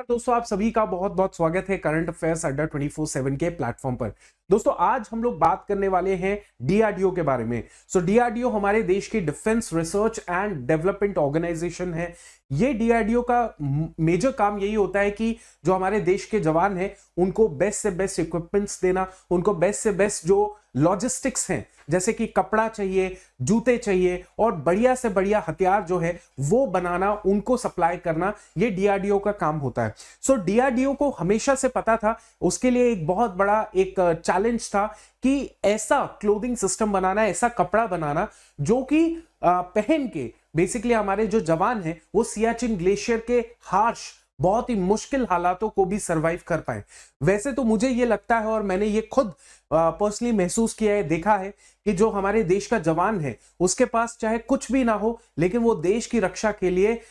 नमस्कार दोस्तों, आप सभी का बहुत बहुत स्वागत है करंट अफेयर्स अड्डा 24/7 के प्लेटफॉर्म पर। दोस्तों आज हम लोग बात करने वाले हैं डीआरडीओ के बारे में। डीआरडीओ हमारे देश की defence research and development organisation है। ये डीआरडीओ का मेजर काम यही होता है कि जो हमारे देश के जवान हैं उनको बेस्ट से बेस्ट इक्विपमेंट्स देना, उनको बेस्ट से बेस्ट जो लॉजिस्टिक्स हैं जैसे कि कपड़ा चाहिए, जूते चाहिए और बढ़िया से बढ़िया हथियार जो है वो बनाना, उनको सप्लाई करना, ये डीआरडीओ का काम होता है। डीआरडीओ को हमेशा से पता था, उसके लिए एक बहुत बड़ा एक चैलेंज था कि ऐसा क्लोथिंग सिस्टम बनाना, ऐसा कपड़ा बनाना जो कि पहन के बेसिकली हमारे जो जवान हैं वो सियाचिन ग्लेशियर के हार्श बहुत ही मुश्किल हालातों को भी सरवाइव कर पाए। वैसे तो मुझे ये लगता है और मैंने ये खुद पर्सनली महसूस किया है, देखा है कि जो हमारे देश का जवान है उसके पास चाहे कुछ भी ना हो लेकिन वो देश की रक्षा के लिए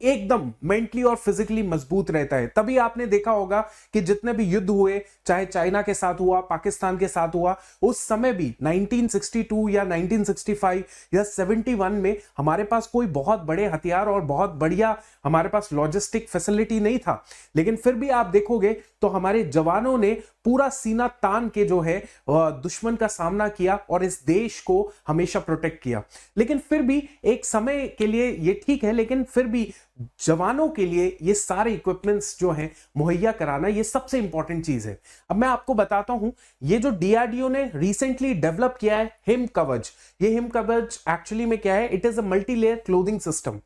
एकदम मेंटली और फिजिकली मजबूत रहता है। तभी आपने देखा होगा कि जितने भी युद्ध हुए, चाहे चाइना के साथ हुआ, पाकिस्तान के साथ हुआ, उस समय भी 1962 या 1965 या 71 में हमारे पास कोई बहुत बड़े हथियार और बहुत बढ़िया हमारे पास लॉजिस्टिक फैसिलिटी नहीं था, लेकिन फिर भी आप देखोगे तो हमारे जवानों ने पूरा सीना तान के जो है दुश्मन का सामना किया और इस देश को हमेशा प्रोटेक्ट किया। लेकिन फिर भी एक समय के लिए ये ठीक है, लेकिन फिर भी जवानों के लिए ये सारे इक्विपमेंट्स जो हैं मुहैया कराना, ये सबसे इंपॉर्टेंट चीज है। अब मैं आपको बताता हूं, ये जो डीआरडीओ ने रिसेंटली डेवलप किया है हिम कवच, ये हिम कवच एक्चुअली में क्या है, it is a multi layer clothing system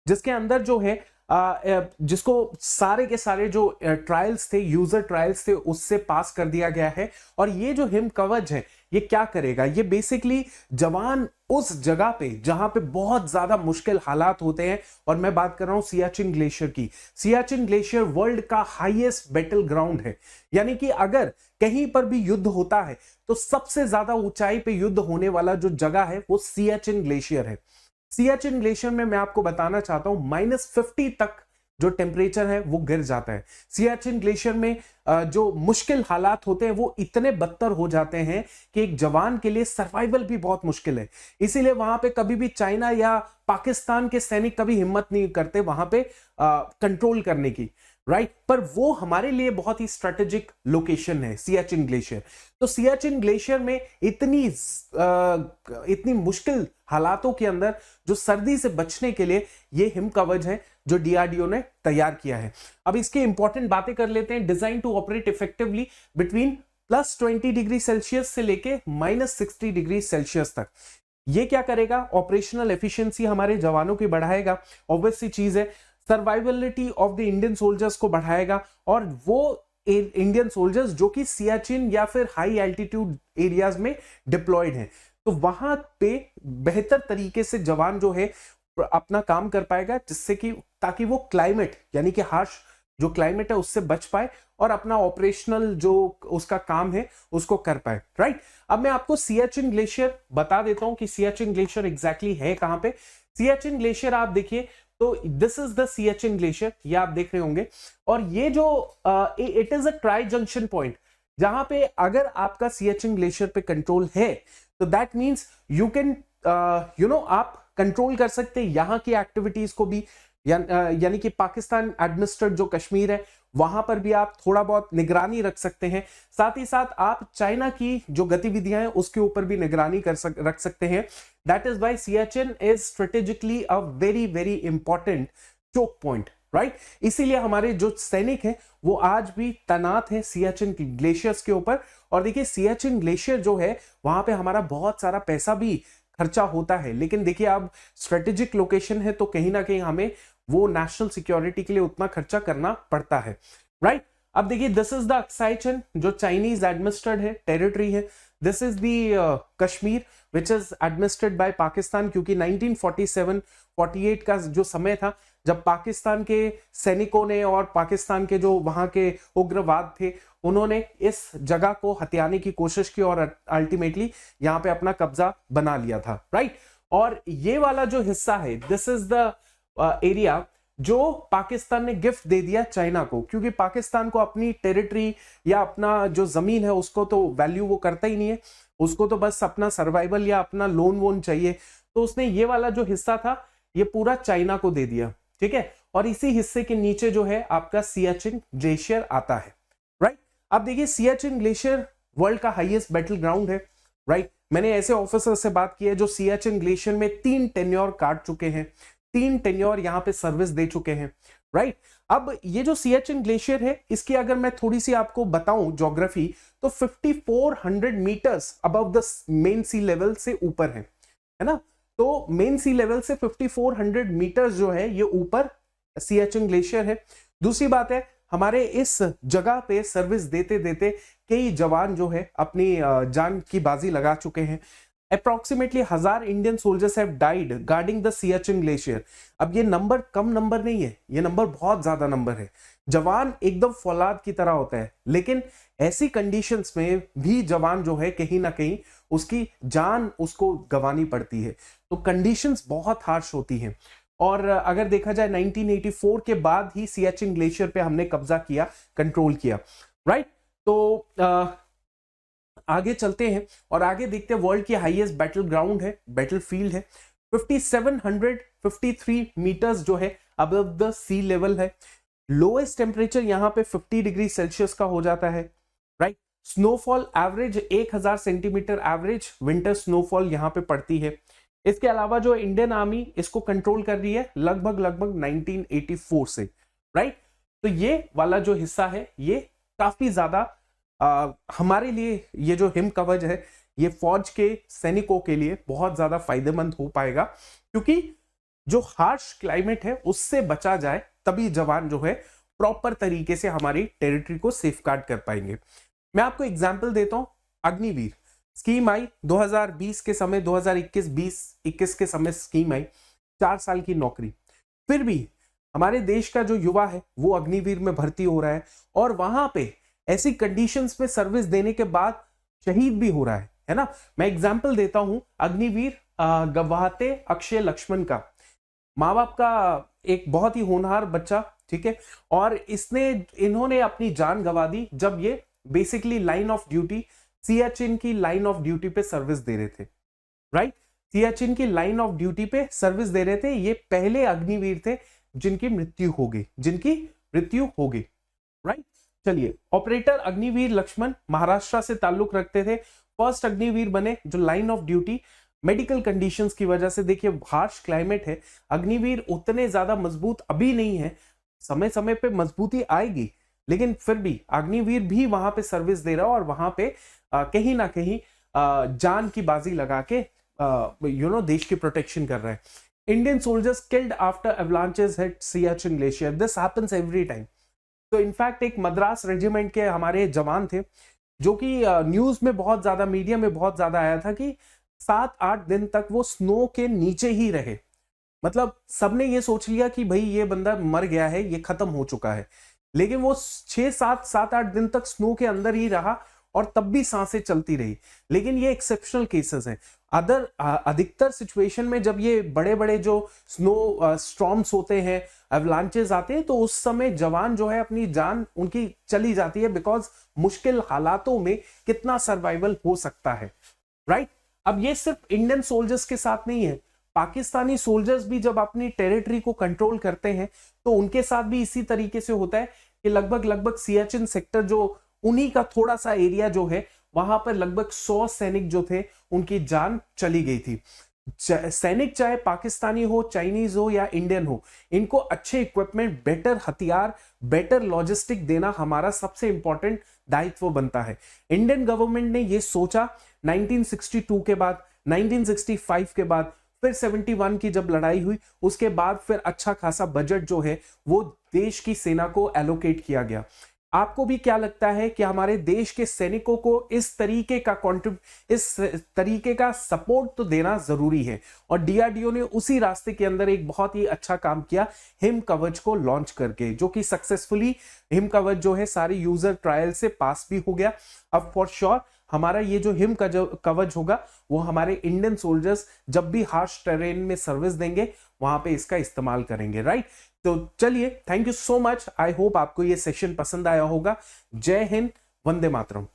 जिसके अंदर जो है जिसको सारे के सारे जो ट्रायल्स थे, यूजर ट्रायल्स थे, उससे पास कर दिया गया है। और ये जो हिम कवच है ये क्या करेगा, ये बेसिकली जवान उस जगह पे जहां पे बहुत ज्यादा मुश्किल हालात होते हैं, और मैं बात कर रहा हूं सियाचिन ग्लेशियर की। सियाचिन ग्लेशियर वर्ल्ड का हाईएस्ट बैटल ग्राउंड है, यानी कि अगर कहीं पर भी युद्ध होता है तो सबसे ज्यादा ऊंचाई पे युद्ध होने वाला जो जगह है वो सियाचिन ग्लेशियर है। सियाचिन ग्लेशियर में मैं आपको बताना चाहता हूं -50 तक जो टेम्परेचर है वो गिर जाता है। सियाचिन ग्लेशियर में जो मुश्किल हालात होते हैं वो इतने बदतर हो जाते हैं कि एक जवान के लिए सर्वाइवल भी बहुत मुश्किल है। इसीलिए वहां पे कभी भी चाइना या पाकिस्तान के सैनिक कभी हिम्मत नहीं करते वहां पे कंट्रोल करने की, राइट। पर वो हमारे लिए बहुत ही स्ट्रेटेजिक लोकेशन है सियाचिन ग्लेशियर। तो सियाचिन ग्लेशियर में इतनी मुश्किल हालातों के अंदर जो सर्दी से बचने के लिए ये हिम कवच है जो डीआरडीओ ने तैयार किया है। अब इसके इंपॉर्टेंट बातें कर लेते हैं। Design to operate effectively between +20 degree Celsius से लेके -60 डिग्री सेल्सियस तक। ये क्या करेगा, ऑपरेशनल एफिशिएंसी हमारे जवानों की बढ़ाएगा, ऑब्वियस सी चीज है। सर्वाइवलिटी ऑफ द इंडियन सोल्जर्स को बढ़ाएगा, और वो इंडियन सोल्जर्स जो कि सियाचिन या फिर हाई एल्टीट्यूड एरियाज में डिप्लॉयड हैं, तो वहां पे बेहतर तरीके से जवान जो है अपना काम कर पाएगा, जिससे कि ताकि वो क्लाइमेट यानी कि हार्श जो क्लाइमेट है उससे बच पाए और अपना ऑपरेशनल जो उसका काम है उसको कर पाए, राइट। अब मैं आपको सियाचिन ग्लेशियर बता देता हूं कि सियाचिन ग्लेशियर एग्जैक्टली है कहां पे। सियाचिन ग्लेशियर आप देखिए तो this is the Siachen glacier, ये आप देख रहे होंगे। और ये जो it is a tri junction point, जहां पे अगर आपका सियाचिन ग्लेशियर पे कंट्रोल है तो दैट मींस यू कैन आप कंट्रोल कर सकते हैं यहां की एक्टिविटीज को भी, यानी कि पाकिस्तान एडमिनिस्ट्रेट जो कश्मीर है वहां पर भी आप थोड़ा बहुत निगरानी रख सकते हैं। साथ ही साथ आप चाइना की जो गतिविधियां हैं उसके ऊपर भी निगरानी रख सकते हैं। That is why Siachen is strategically a very very important choke point, right. इसीलिए हमारे जो सैनिक हैं वो आज भी तैनात हैं सियाचिन ग्लेशियर्स के ऊपर। और देखिए सियाचिन ग्लेशियर जो है वहां पे हमारा बहुत सारा पैसा भी खर्चा होता है, लेकिन देखिए अब स्ट्रेटेजिक लोकेशन है तो कहीं ना कहीं हमें वो नेशनल सिक्योरिटी के लिए उतना खर्चा करना पड़ता है, राइट। अब देखिए दिस इज द अक्साई चिन जो चाइनीज एडमिनिस्ट्रेड है टेरिटरी है। This is the Kashmir which is administered by Pakistan, क्योंकि 1947-48 का जो समय था जब पाकिस्तान के सैनिकों ने और पाकिस्तान के जो वहां के उग्रवाद थे उन्होंने इस जगह को हथियाने की कोशिश की और अल्टीमेटली यहां पे अपना कब्जा बना लिया था, राइट। और ये वाला जो हिस्सा है दिस इज द एरिया जो पाकिस्तान ने गिफ्ट दे दिया चाइना को, क्योंकि पाकिस्तान को अपनी टेरिटरी या अपना जो जमीन है उसको तो वैल्यू वो करता ही नहीं है, उसको तो बस अपना सर्वाइवल या अपना लोन वोन चाहिए। तो उसने ये वाला जो हिस्सा था ये पूरा चाइना को दे दिया, ठीक है। और इसी हिस्से के नीचे जो है आपका सियाचिन ग्लेशियर आता है, राइट। अब देखिए सियाचिन ग्लेशियर वर्ल्ड का हाईएस्ट बैटल ग्राउंड है, राइट। मैंने ऐसे ऑफिसर से बात की है जो सियाचिन ग्लेशियर में 3 टेन्योर काट चुके हैं, 3 टेन्योर यहां पे सर्विस दे चुके हैं, राइट। अब ये जो सियाचिन ग्लेशियर है इसकी अगर मैं थोड़ी सी आपको बताऊं ज्योग्राफी, तो 5400 metres above the mean sea level से ऊपर है ना। तो मेन सी लेवल से 5400 मीटर्स जो है ये ऊपर सियाचिन ग्लेशियर है। दूसरी बात है हमारे इस जगह पे सर्विस देते देते कई जवान जो है अपनी जान की बाजी लगा चुके हैं। Approximately 1000 Indian soldiers have died guarding the Siachen glacier. अब ये नंबर कम नंबर नहीं है, ये नंबर बहुत ज्यादा नंबर है। जवान एकदम फौलाद की तरह होता है, लेकिन ऐसी कंडीशंस में भी जवान जो है कहीं ना कहीं उसकी जान उसको गंवानी पड़ती है। तो कंडीशंस बहुत हार्श होती हैं। और अगर देखा जाए 1984 के बाद ही सियाचिन ग्लेशियर पे हमने कब्जा किया, कंट्रोल किया, राइट। तो आगे चलते हैं और आगे देखते हैं वर्ल्ड की हाईएस्ट बैटल ग्राउंड है, बैटल फील्ड है। 5753 मीटर्स जो है अबव द सी लेवल है। लोएस्ट टेम्परेचर यहां पे 50 डिग्री सेल्सियस का हो जाता है, right. Snowfall average 1000 centimetre average winter snowfall यहां पे पड़ती है। इसके अलावा जो इंडियन आर्मी इसको कंट्रोल कर रही है लगभग 1984 से, राइट। तो ये वाला जो हिस्सा है ये काफी ज्यादा हमारे लिए, ये जो हिम कवच है ये फौज के सैनिकों के लिए बहुत ज्यादा फायदेमंद हो पाएगा, क्योंकि जो हार्श क्लाइमेट है उससे बचा जाए तभी जवान जो है प्रॉपर तरीके से हमारी टेरिटरी को सेफगार्ड कर पाएंगे। मैं आपको एग्जांपल देता हूं, अग्निवीर स्कीम आई 2020 के समय, 2021 के समय स्कीम आई, 4 साल की नौकरी। फिर भी हमारे देश का जो युवा है वो अग्निवीर में भर्ती हो रहा है और वहां पे ऐसी कंडीशंस में सर्विस देने के बाद शहीद भी हो रहा है ना। मैं एग्जांपल देता हूं अग्निवीर गवाहते अक्षय लक्ष्मण का। माँ बाप का एक बहुत ही होनहार बच्चा, ठीक है, और इन्होंने अपनी जान गंवा दी जब ये basically line of duty, Siachen की लाइन ऑफ ड्यूटी पे सर्विस दे रहे थे, राइट। सियाचिन की लाइन ऑफ ड्यूटी पे सर्विस दे रहे थे। ये पहले अग्निवीर थे जिनकी मृत्यु हो गई, राइट। चलिए, ऑपरेटर अग्निवीर लक्ष्मण महाराष्ट्र से ताल्लुक रखते थे, फर्स्ट अग्निवीर बने जो line of duty medical conditions की वजह से, देखिए हार्श क्लाइमेट है, अग्निवीर उतने ज्यादा मजबूत अभी नहीं है, समय समय पे मजबूती आएगी, लेकिन फिर भी अग्निवीर भी वहां पे सर्विस दे रहा है और वहां पे कहीं ना कहीं जान की बाजी लगा के देश की प्रोटेक्शन कर रहा है। Indian soldiers killed after avalanches hit Siachen glacier, this happens every time. तो इनफैक्ट एक मद्रास रेजिमेंट के हमारे जवान थे जो कि न्यूज में बहुत ज्यादा, मीडिया में बहुत ज्यादा आया था कि 7-8 दिन तक वो स्नो के नीचे ही रहे। मतलब सबने ये सोच लिया कि भाई ये बंदा मर गया है, ये खत्म हो चुका है, लेकिन वो 6-7-8 दिन तक स्नो के अंदर ही रहा और तब भी सांसें चलती रही। लेकिन ये एक्सेप्शनल केसेस हैं। अधिकतर सिचुएशन में जब ये बड़े बड़े जो स्नो स्टॉर्म्स होते हैं, एवलांचेस आते हैं, तो उस समय जवान जो है अपनी जान उनकी चली जाती है, बिकॉज मुश्किल हालातों में कितना सर्वाइवल हो सकता है, राइट। अब ये सिर्फ इंडियन सोल्जर्स के साथ नहीं है, पाकिस्तानी सोल्जर्स भी जब अपनी टेरिटरी को कंट्रोल करते हैं तो उनके साथ भी इसी तरीके से होता है कि लगभग सियाचिन सेक्टर जो उन्हीं का थोड़ा सा एरिया जो है, वहां पर लगभग 100 सैनिक जो थे उनकी जान चली गई थी। सैनिक चाहे पाकिस्तानी हो, चाइनीज हो या इंडियन हो, इनको अच्छे इक्विपमेंट, बेटर हथियार, बेटर लॉजिस्टिक देना हमारा सबसे इंपॉर्टेंट दायित्व बनता है। इंडियन गवर्नमेंट ने यह सोचा 1962 के बाद, 1965 के बाद, फिर 71 की जब लड़ाई हुई उसके बाद फिर अच्छा खासा बजट जो है वो देश की सेना को एलोकेट किया गया। आपको भी क्या लगता है कि हमारे देश के सैनिकों को इस तरीके का सपोर्ट तो देना जरूरी है, और डीआरडीओ ने उसी रास्ते के अंदर एक बहुत ही अच्छा काम किया हिम कवच को लॉन्च करके, जो कि सक्सेसफुली हिम कवच जो है सारे यूजर ट्रायल से पास भी हो गया। अब फॉर श्योर हमारा ये जो हिम कवच होगा वो हमारे इंडियन सोल्जर्स जब भी हार्श टेरेन में सर्विस देंगे वहां पे इसका इस्तेमाल करेंगे, राइट। तो चलिए, thank you so much. I hope आपको ये सेशन पसंद आया होगा। जय हिंद, वंदे मातरम।